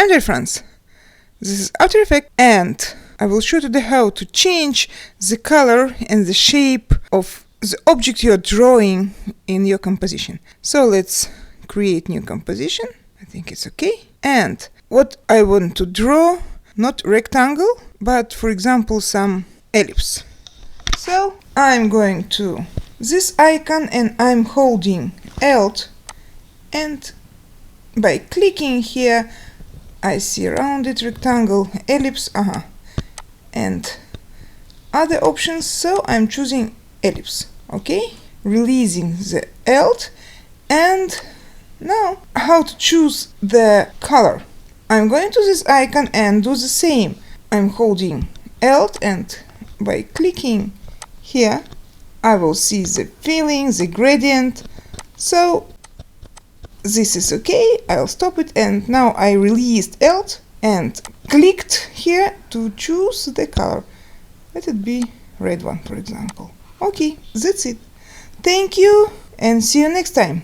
dear friends, this is After Effects, and I will show you how to change the color and the shape of the object you are drawing in your composition. So let's create new composition. I think it's okay. And what I want to draw, not rectangle, but for example some ellipse. So I'm going to this icon and I'm holding Alt, and by clicking here I see rounded rectangle, ellipse, and other options, so I'm choosing ellipse. Okay, releasing the Alt, and now how to choose the color. I'm going to this icon and do the same. I'm holding Alt, and by clicking here I will see the filling, the gradient. So this is okay, I'll stop it, and now I released Alt and clicked here to choose the color. Let it be red one, for example. Okay, that's it. Thank you and see you next time.